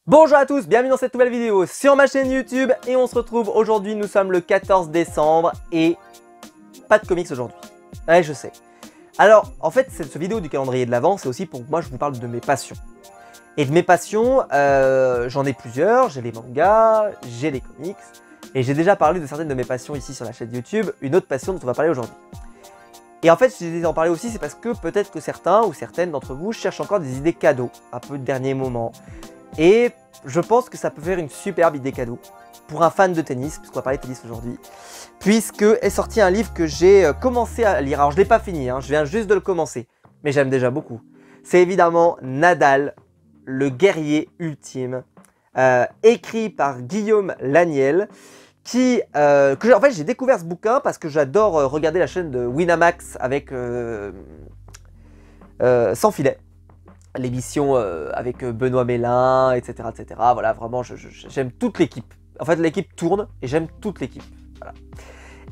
Bonjour à tous, bienvenue dans cette nouvelle vidéo sur ma chaîne YouTube et on se retrouve aujourd'hui, nous sommes le 14 décembre et pas de comics aujourd'hui. Ouais, je sais. Alors, en fait, cette vidéo du calendrier de l'Avent, c'est aussi pour que moi je vous parle de mes passions. Et de mes passions, j'en ai plusieurs, j'ai les mangas, j'ai les comics et j'ai déjà parlé de certaines de mes passions ici sur la chaîne YouTube, une autre passion dont on va parler aujourd'hui. Et en fait, si j'ai décidé d'en parler aussi, c'est parce que peut-être que certains ou certaines d'entre vous cherchent encore des idées cadeaux, un peu de dernier moment. Et je pense que ça peut faire une superbe idée cadeau pour un fan de tennis, puisqu'on va parler de tennis aujourd'hui, puisque est sorti un livre que j'ai commencé à lire. Alors je ne l'ai pas fini, hein, je viens juste de le commencer, mais j'aime déjà beaucoup. C'est évidemment Nadal, le guerrier ultime, écrit par Guillaume Laniel, en fait j'ai découvert ce bouquin parce que j'adore regarder la chaîne de Winamax avec Sans filet. L'émission avec Benoît Mélin, etc., etc. Voilà, vraiment, j'aime toute l'équipe. En fait, l'équipe tourne et j'aime toute l'équipe.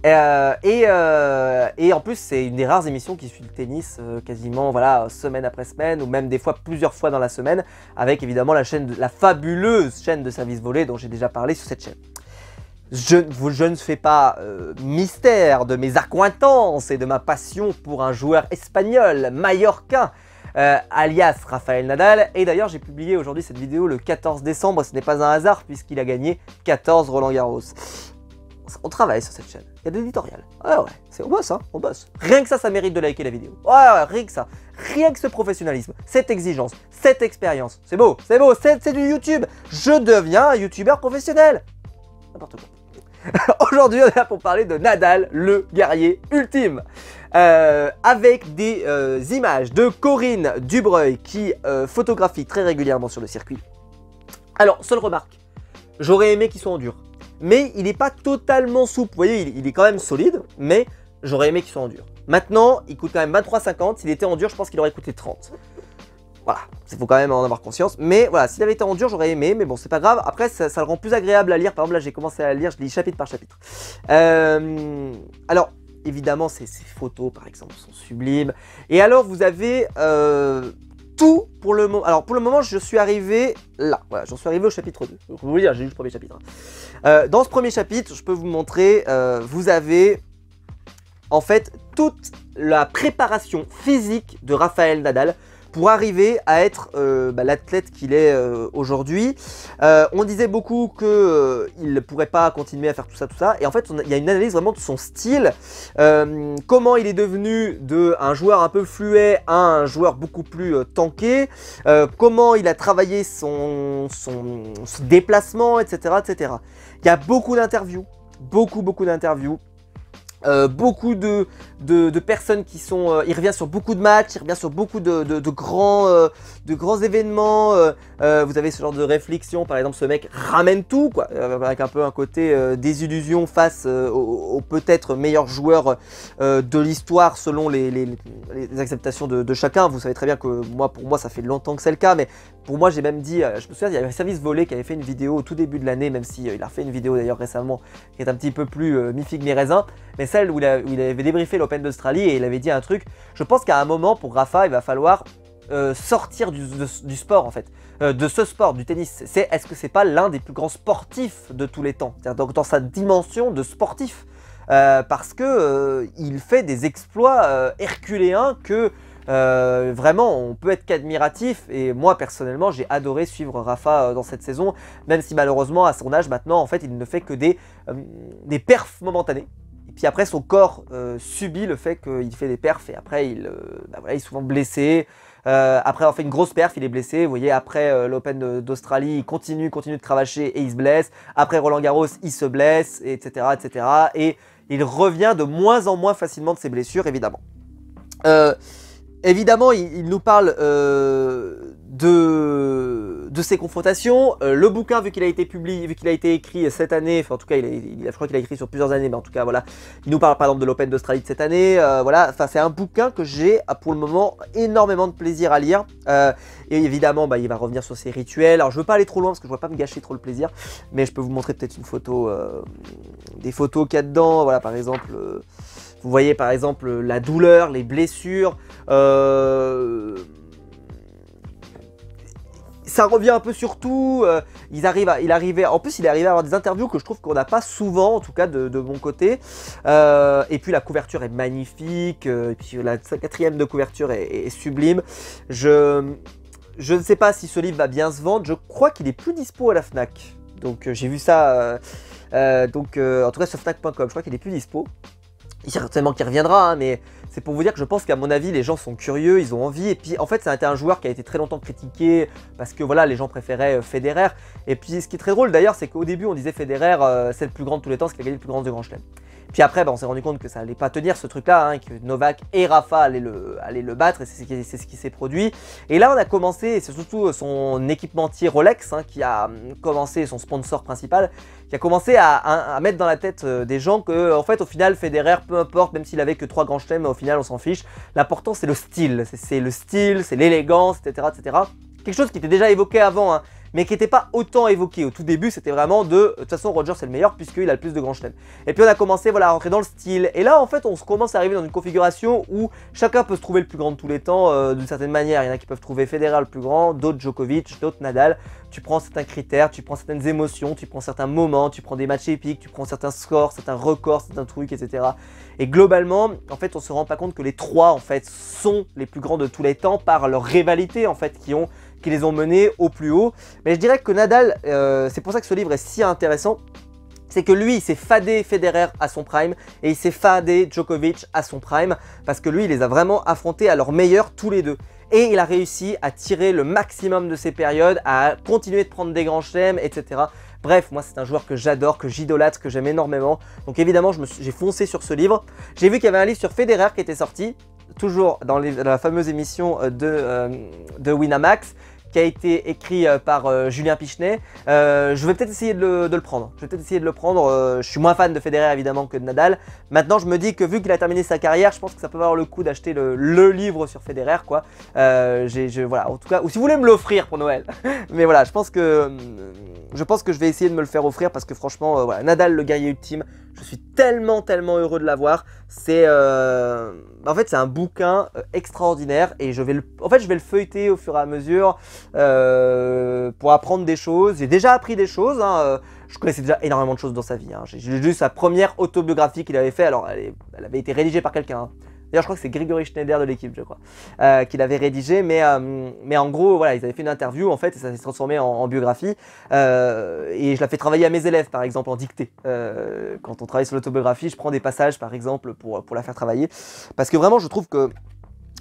Voilà. Et en plus, c'est une des rares émissions qui suit le tennis quasiment voilà, semaine après semaine ou même des fois plusieurs fois dans la semaine avec évidemment la fabuleuse chaîne de service volé dont j'ai déjà parlé sur cette chaîne. Je ne fais pas mystère de mes accointances et de ma passion pour un joueur espagnol, mallorquin, alias Rafael Nadal. Et d'ailleurs, j'ai publié aujourd'hui cette vidéo le 14 décembre. Ce n'est pas un hasard puisqu'il a gagné 14 Roland Garros. On travaille sur cette chaîne. Il y a de l'éditorial. Ouais, on bosse, hein, on bosse. Rien que ça mérite de liker la vidéo. Ouais, rien que ça. Rien que ce professionnalisme, cette exigence, cette expérience. C'est beau, c'est du YouTube. Je deviens un YouTubeur professionnel. N'importe quoi. Aujourd'hui, on est là pour parler de Nadal, le guerrier ultime. Avec des images de Corinne Dubreuil qui photographie très régulièrement sur le circuit. Alors, seule remarque, j'aurais aimé qu'il soit en dur. Mais il n'est pas totalement souple. Vous voyez, il est quand même solide, mais j'aurais aimé qu'il soit en dur. Maintenant, il coûte quand même 23,50. S'il était en dur, je pense qu'il aurait coûté 30. Voilà, il faut quand même en avoir conscience. Mais voilà, s'il avait été en dur, j'aurais aimé. Mais bon, c'est pas grave. Après, ça le rend plus agréable à lire. Par exemple, là, j'ai commencé à lire, je lis chapitre par chapitre. Alors, évidemment, ces photos, par exemple, sont sublimes. Et alors, vous avez tout pour le moment. Alors, pour le moment, je suis arrivé là. Voilà, j'en suis arrivé au chapitre 2. Donc, vous voulez dire, j'ai lu le premier chapitre. Dans ce premier chapitre, je peux vous montrer, vous avez en fait toute la préparation physique de Rafael Nadal pour arriver à être l'athlète qu'il est aujourd'hui. On disait beaucoup qu'il ne pourrait pas continuer à faire tout ça. Et en fait, il y a une analyse vraiment de son style. Comment il est devenu un joueur un peu fluet à un joueur beaucoup plus tanké. Comment il a travaillé son déplacement, etc., etc. Il y a beaucoup d'interviews. Beaucoup d'interviews. Beaucoup de personnes qui sont... il revient sur beaucoup de matchs, il revient sur beaucoup de grands événements. Vous avez ce genre de réflexion, par exemple, ce mec ramène tout, quoi, avec un peu un côté désillusion face aux peut-être meilleurs joueurs de l'histoire selon les acceptations de chacun. Vous savez très bien que pour moi, ça fait longtemps que c'est le cas, mais pour moi, j'ai même dit, je me souviens, il y avait Service Volé qui avait fait une vidéo au tout début de l'année, même si il a refait une vidéo d'ailleurs récemment qui est un petit peu plus mi-figue mi-raisin, mais celle où il avait débriefé l'Open d'Australie et il avait dit un truc. Je pense qu'à un moment, pour Rafa, il va falloir sortir du sport en fait, de ce sport, du tennis. Est-ce que c'est pas l'un des plus grands sportifs de tous les temps, c'est-à-dire dans sa dimension de sportif, parce que il fait des exploits herculéens que vraiment on peut être qu'admiratif. Et moi personnellement, j'ai adoré suivre Rafa dans cette saison, même si malheureusement à son âge maintenant, en fait, il ne fait que des perfs momentanés. Puis après, son corps subit le fait qu'il fait des perfs et après, il est souvent blessé. Après avoir fait une grosse perf, il est blessé. Vous voyez, après l'Open d'Australie, il continue de cravacher et il se blesse. Après Roland Garros, il se blesse, etc., etc. Et il revient de moins en moins facilement de ses blessures, évidemment. Évidemment, il nous parle de ses confrontations. Le bouquin, vu qu'il a été publié, vu qu'il a été écrit cette année, enfin en tout cas, je crois qu'il a écrit sur plusieurs années, mais en tout cas, voilà, il nous parle par exemple de l'Open d'Australie de cette année. Voilà, enfin c'est un bouquin que j'ai pour le moment énormément de plaisir à lire. Et évidemment, il va revenir sur ses rituels. Alors je veux pas aller trop loin parce que je ne veux pas me gâcher trop le plaisir, mais je peux vous montrer peut-être une photo, des photos qu'il y a dedans. Voilà, par exemple. Vous voyez par exemple la douleur, les blessures. ça revient un peu sur tout. Il est arrivé à avoir des interviews que je trouve qu'on n'a pas souvent, en tout cas de mon côté. Et puis la couverture est magnifique. Et puis la quatrième de couverture est sublime. Je ne sais pas si ce livre va bien se vendre. Je crois qu'il est plus dispo à la Fnac. Donc j'ai vu ça. En tout cas sur Fnac.com, je crois qu'il est plus dispo. Certainement qu'il reviendra, hein, mais c'est pour vous dire que je pense qu'à mon avis, les gens sont curieux, ils ont envie. Et puis, en fait, ça a été un joueur qui a été très longtemps critiqué parce que voilà, les gens préféraient Federer. Et puis, ce qui est très drôle d'ailleurs, c'est qu'au début, on disait Federer, c'est le plus grand de tous les temps, c'est qu'il a gagné le plus grand de Grand Chelem. Puis après, on s'est rendu compte que ça allait pas tenir ce truc-là, hein, que Novak et Rafa allaient le battre, et c'est ce qui s'est produit. Et là, on a commencé, et c'est surtout son équipementier Rolex, hein, qui a commencé, son sponsor principal, qui a commencé à mettre dans la tête des gens que, en fait, au final, Federer, peu importe, même s'il avait que 3 grands chelems, au final, on s'en fiche. L'important, c'est le style, c'est l'élégance, etc., etc. Quelque chose qui était déjà évoqué avant, hein, mais qui n'était pas autant évoqué. Au tout début, c'était vraiment de toute façon, Roger c'est le meilleur puisqu'il a le plus de grands chelems. Et puis on a commencé à rentrer dans le style. Et là, en fait, on commence à arriver dans une configuration où chacun peut se trouver le plus grand de tous les temps d'une certaine manière. Il y en a qui peuvent trouver Federer le plus grand, d'autres Djokovic, d'autres Nadal. Tu prends certains critères, tu prends certaines émotions, tu prends certains moments, tu prends des matchs épiques, tu prends certains scores, certains records, certains trucs, etc. Et globalement, en fait, on se rend pas compte que les trois, en fait, sont les plus grands de tous les temps par leur rivalité, en fait, qui les ont menés au plus haut. Mais je dirais que Nadal, c'est pour ça que ce livre est si intéressant, c'est que lui, il s'est fadé Federer à son prime et il s'est fadé Djokovic à son prime parce que lui, il les a vraiment affrontés à leur meilleur tous les deux. Et il a réussi à tirer le maximum de ces périodes, à continuer de prendre des grands chelems, etc. Bref, moi c'est un joueur que j'adore, que j'idolâtre, que j'aime énormément. Donc évidemment, j'ai foncé sur ce livre. J'ai vu qu'il y avait un livre sur Federer qui était sorti, toujours dans la fameuse émission de Winamax, qui a été écrit par Julien Pichenet. Je vais peut-être essayer de le prendre. Je suis moins fan de Federer évidemment que de Nadal. Maintenant, je me dis que vu qu'il a terminé sa carrière, je pense que ça peut valoir le coup d'acheter le livre sur Federer, quoi. Voilà, en tout cas, ou si vous voulez me l'offrir pour Noël. Mais voilà, je pense que je vais essayer de me le faire offrir parce que franchement, voilà, Nadal, le guerrier ultime, je suis tellement heureux de l'avoir. En fait, c'est un bouquin extraordinaire et je vais le feuilleter au fur et à mesure pour apprendre des choses. J'ai déjà appris des choses, hein, je connaissais déjà énormément de choses dans sa vie. Hein. J'ai lu sa première autobiographie qu'il avait fait, alors elle avait été rédigée par quelqu'un. Hein. D'ailleurs, je crois que c'est Grégory Schneider de l'équipe, je crois, qui l'avait rédigé. Mais en gros, voilà, ils avaient fait une interview, en fait, et ça s'est transformé en biographie. Et je la fais travailler à mes élèves, par exemple, en dictée. Quand on travaille sur l'autobiographie, je prends des passages, par exemple, pour la faire travailler. Parce que vraiment, je trouve que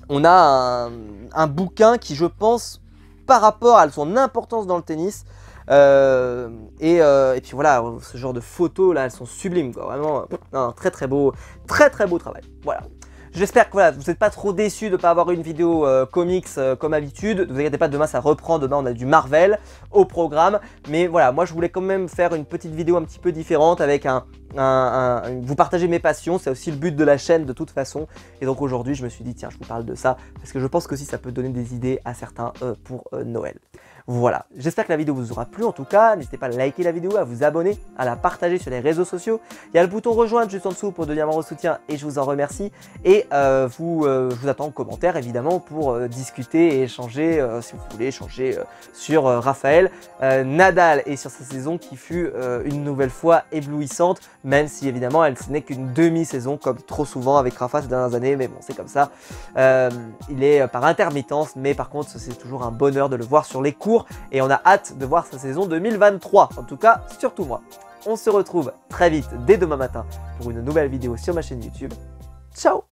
on a un bouquin qui, je pense, par rapport à son importance dans le tennis, et puis voilà, ce genre de photos, là, elles sont sublimes, quoi. Vraiment, un très beau travail. Voilà. J'espère que voilà, vous n'êtes pas trop déçus de ne pas avoir une vidéo comics comme d'habitude. Ne vous inquiétez pas, demain ça reprend. Demain on a du Marvel au programme. Mais voilà, moi je voulais quand même faire une petite vidéo un petit peu différente avec vous partager mes passions. C'est aussi le but de la chaîne de toute façon. Et donc aujourd'hui je me suis dit tiens, je vous parle de ça parce que je pense que si ça peut donner des idées à certains pour Noël. Voilà, j'espère que la vidéo vous aura plu en tout cas. N'hésitez pas à liker la vidéo, à vous abonner, à la partager sur les réseaux sociaux. Il y a le bouton rejoindre juste en dessous pour devenir membre de soutien et je vous en remercie. Et je vous attends en commentaire évidemment pour discuter et échanger, si vous voulez échanger sur Raphaël Nadal et sur sa saison qui fut une nouvelle fois éblouissante, même si évidemment ce n'est qu'une demi-saison comme trop souvent avec Rafa ces dernières années, mais bon c'est comme ça. Il est par intermittence, mais par contre c'est toujours un bonheur de le voir sur les cours. Et on a hâte de voir sa saison 2023, en tout cas surtout moi. On se retrouve très vite dès demain matin pour une nouvelle vidéo sur ma chaîne YouTube. Ciao!